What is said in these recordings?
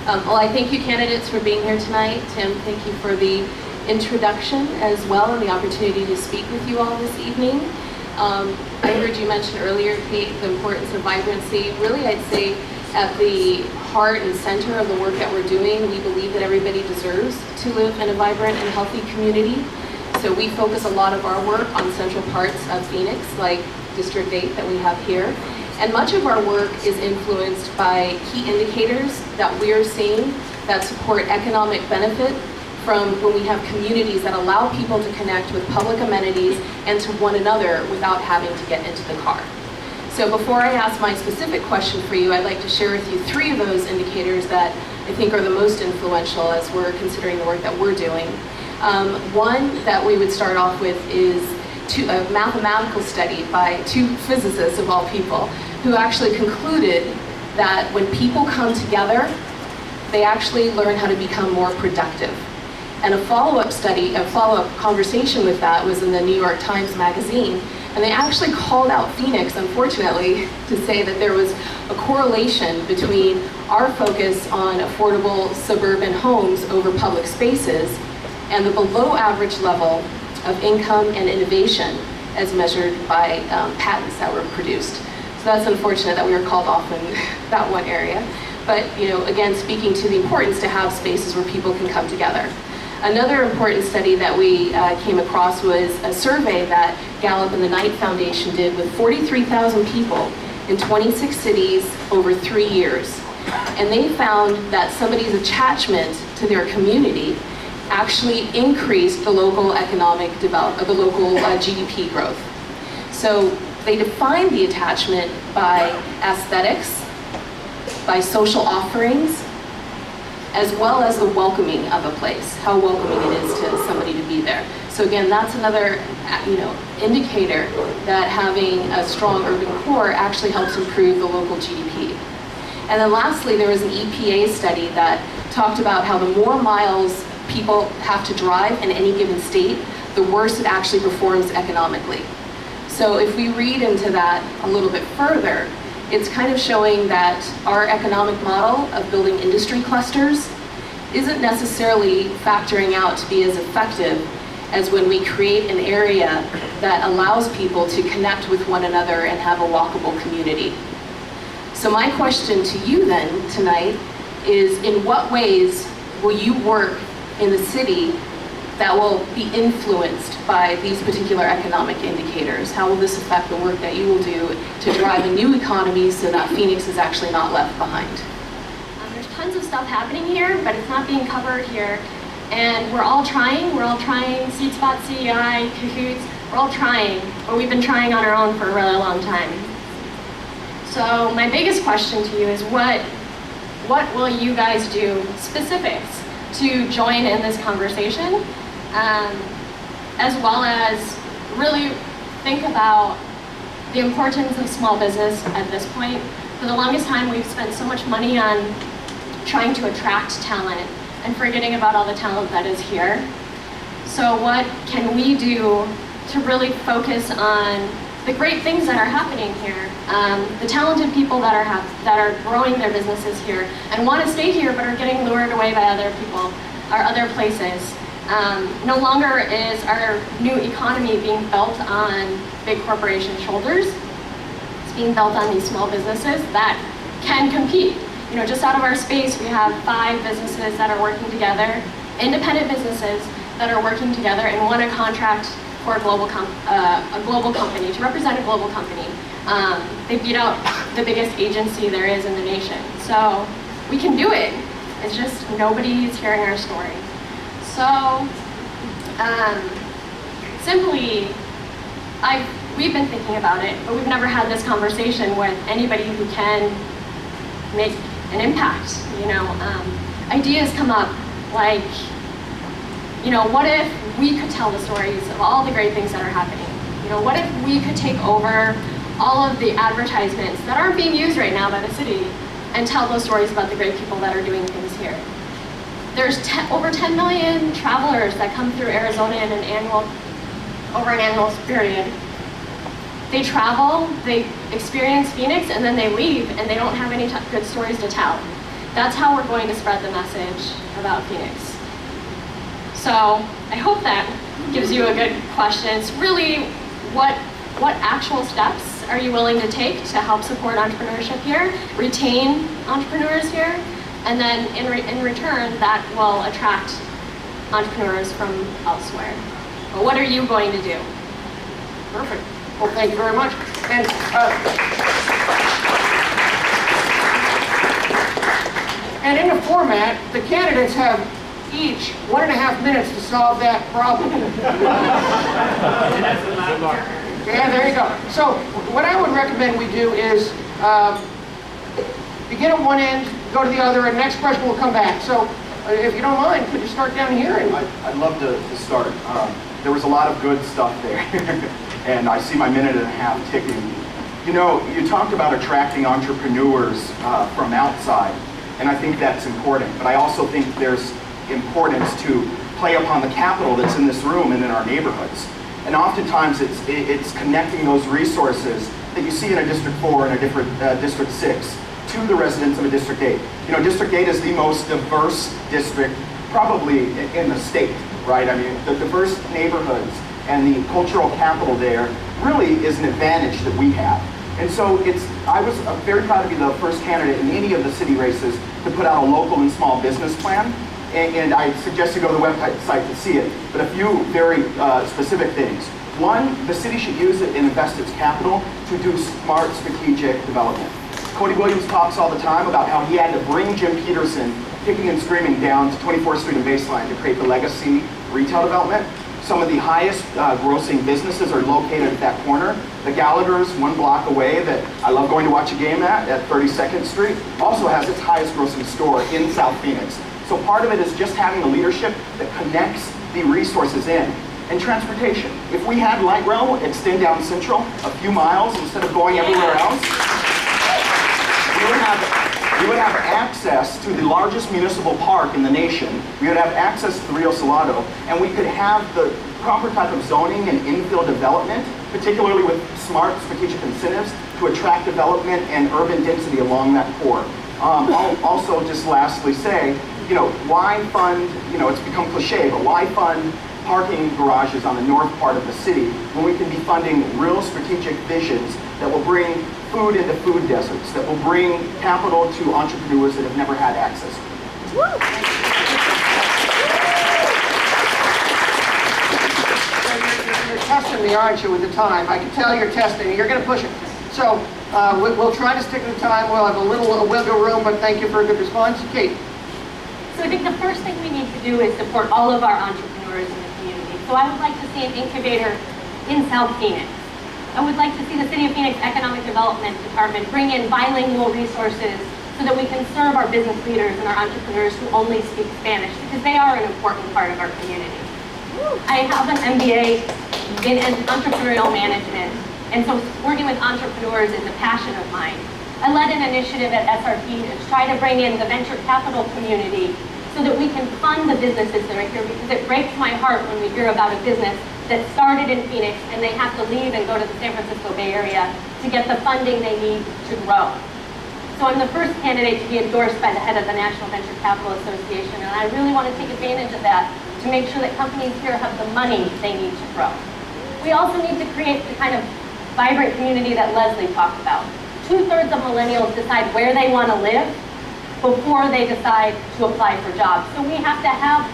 Well, I thank you candidates for being here tonight. Tim, thank you for the introduction as well and the opportunity to speak with you all this evening. I heard you mention earlier, Kate, the importance of vibrancy. Really, I'd say at the heart and center of the work that we're doing, we believe that everybody deserves to live in a vibrant and healthy community. So we focus a lot of our work on central parts of Phoenix, like District 8 that we have here. And much of our work is influenced by key indicators that we're seeing that support economic benefit from when we have communities that allow people to connect with public amenities and to one another without having to get into the car. So before I ask my specific question for you, I'd like to share with you 3 of those indicators that I think are the most influential as we're considering the work that we're doing. One that we would start off with is a mathematical study by 2 physicists of all people who actually concluded that when people come together, they actually learn how to become more productive. And a follow-up study, a follow-up conversation with that was in the New York Times Magazine, and they actually called out Phoenix, unfortunately, to say that there was a correlation between our focus on affordable suburban homes over public spaces and the below average level of income and innovation as measured by patents that were produced. So that's unfortunate that we were called off in that one area. But again, speaking to the importance to have spaces where people can come together. Another important study that we came across was a survey that Gallup and the Knight Foundation did with 43,000 people in 26 cities over 3 years. And they found that somebody's attachment to their community actually increased the local economic development, the local GDP growth. So they defined the attachment by aesthetics, by social offerings, as well as the welcoming of a place, how welcoming it is to somebody to be there. So again, that's another indicator that having a strong urban core actually helps improve the local GDP. And then lastly, there was an EPA study that talked about how the more miles people have to drive in any given state, the worse it actually performs economically. So if we read into that a little bit further, it's kind of showing that our economic model of building industry clusters isn't necessarily factoring out to be as effective as when we create an area that allows people to connect with one another and have a walkable community. So my question to you then tonight is, in what ways will you work in the city that will be influenced by these particular economic indicators? How will this affect the work that you will do to drive a new economy so that Phoenix is actually not left behind? There's tons of stuff happening here, but it's not being covered here. And we're all trying, SeatSpot, CEI, Cahoots, we're all trying, but we've been trying on our own for a really long time. So my biggest question to you is what will you guys do, specifics, to join in this conversation, as well as really think about the importance of small business at this point. For the longest time, we've spent so much money on trying to attract talent and forgetting about all the talent that is here. So what can we do to really focus on the great things that are happening here, the talented people that are growing their businesses here and want to stay here but are getting lured away by other people or other places. No longer is our new economy being built on big corporation shoulders. It's being built on these small businesses that can compete. Just out of our space, we have 5 businesses that are working together, independent businesses that are working together and want a contract for a global company, to represent a global company. They beat out the biggest agency there is in the nation. So we can do it. It's just nobody's hearing our story. So simply, we've been thinking about it, but we've never had this conversation with anybody who can make an impact. Ideas come up like, what if we could tell the stories of all the great things that are happening? What if we could take over all of the advertisements that aren't being used right now by the city and tell those stories about the great people that are doing things here? There's over 10 million travelers that come through Arizona in over an annual period. They travel, they experience Phoenix, and then they leave, and they don't have any good stories to tell. That's how we're going to spread the message about Phoenix. So I hope that gives you a good question. It's really what actual steps are you willing to take to help support entrepreneurship here, retain entrepreneurs here, and then in return that will attract entrepreneurs from elsewhere. But what are you going to do? Perfect. Well, thank you very much. And in the format, the candidates have each 1.5 minutes to solve that problem. Yeah, there you go. So what I would recommend we do is begin at one end, go to the other, and the next question will come back. So if you don't mind, could you start down here? I'd love to start. There was a lot of good stuff there, and I see my 1.5 minutes ticking. You know, you talked about attracting entrepreneurs from outside, and I think that's important, but I also think there's importance to play upon the capital that's in this room and in our neighborhoods. And oftentimes it's connecting those resources that you see in a District 4 and a different District 6 to the residents of a District 8. You know, District 8 is the most diverse district probably in the state, right? I mean, the diverse neighborhoods and the cultural capital there really is an advantage that we have. And so I was very proud to be the first candidate in any of the city races to put out a local and small business plan. And I suggest you go to the website to see it, but a few very specific things. One, the city should use it and invest its capital to do smart strategic development. Cody Williams talks all the time about how he had to bring Jim Peterson kicking and screaming down to 24th Street and Baseline to create the legacy retail development. Some of the highest grossing businesses are located at that corner. The Gallagher's, 1 block away, that I love going to watch a game at 32nd Street, also has its highest grossing store in South Phoenix. So part of it is just having the leadership that connects the resources in. And transportation. If we had light rail extend down Central a few miles instead of going everywhere else, we would have access to the largest municipal park in the nation. We would have access to the Rio Salado, and we could have the proper type of zoning and infill development, particularly with smart strategic incentives to attract development and urban density along that core. I'll also just lastly say, you know, why fund, you know, it's become cliche, but why fund parking garages on the north part of the city when we can be funding real strategic visions that will bring food into food deserts, that will bring capital to entrepreneurs that have never had access to it. You're testing me, aren't you, with the time? I can tell you're testing me. You're going to push it. So we'll try to stick to the time. We'll have a little wiggle room, but thank you for a good response. Kate. So I think the first thing we need to do is support all of our entrepreneurs in the community. So I would like to see an incubator in South Phoenix. I would like to see the City of Phoenix Economic Development Department bring in bilingual resources so that we can serve our business leaders and our entrepreneurs who only speak Spanish, because they are an important part of our community. I have an MBA in entrepreneurial management, and so working with entrepreneurs is a passion of mine. I led an initiative at SRP to try to bring in the venture capital community so that we can fund the businesses that are here, because it breaks my heart when we hear about a business that started in Phoenix and they have to leave and go to the San Francisco Bay Area to get the funding they need to grow. So I'm the first candidate to be endorsed by the head of the National Venture Capital Association, and I really want to take advantage of that to make sure that companies here have the money they need to grow. We also need to create the kind of vibrant community that Leslie talked about. 2/3 of millennials decide where they want to live before they decide to apply for jobs. So we have to have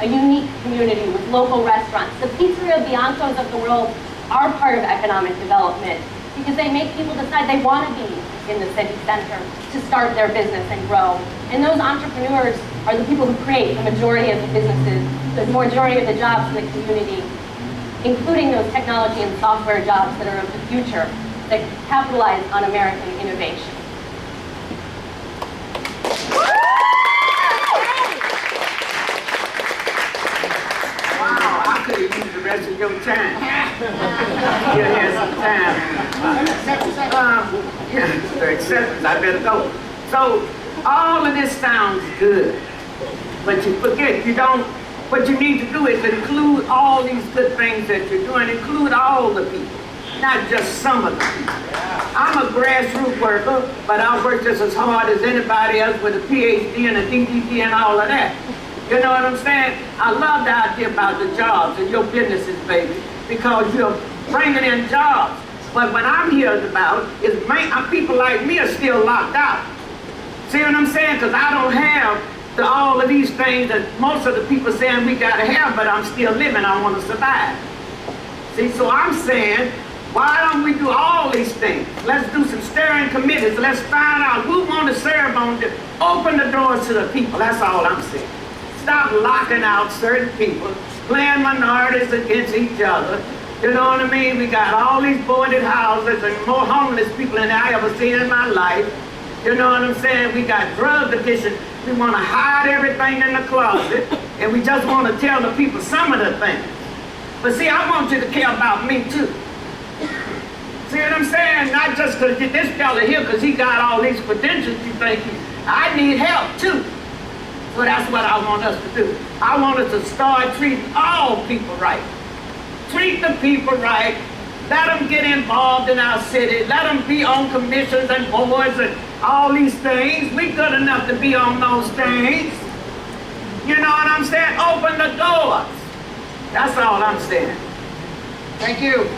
a unique community with local restaurants. The Pizzeria Biancos of the world are part of economic development because they make people decide they want to be in the city center to start their business and grow. And those entrepreneurs are the people who create the majority of the businesses, the majority of the jobs in the community, including those technology and software jobs that are of the future, that capitalize on American innovation. Wow, I could have used the rest of your time. You had some time. The acceptance, I better go. So, all of this sounds good, but you forget, what you need to do is include all these good things that you're doing, include all the people. not just some of them. I'm a grassroots worker, but I work just as hard as anybody else with a PhD and a DDD and all of that. You know what I'm saying? I love the idea about the jobs and your businesses, baby, because you're bringing in jobs. But what I'm hearing about is people like me are still locked out. See what I'm saying? Because I don't have all of these things that most of the people saying we gotta have, but I'm still living. I want to survive. See, so I'm saying, why don't we do all these things? Let's do some steering committees. Let's find out who want to serve on this. Open the doors to the people. That's all I'm saying. Stop locking out certain people, playing minorities against each other. You know what I mean? We got all these boarded houses and more homeless people than I ever seen in my life. You know what I'm saying? We got drug addiction. We want to hide everything in the closet, and we just want to tell the people some of the things. But see, I want you to care about me too. See what I'm saying? Not just because this fella here, because he got all these credentials, you think I need help too. So that's what I want us to do. I want us to start treating all people right. Treat the people right. Let them get involved in our city. Let them be on commissions and boards and all these things. We good enough to be on those things. You know what I'm saying? Open the doors. That's all I'm saying. Thank you.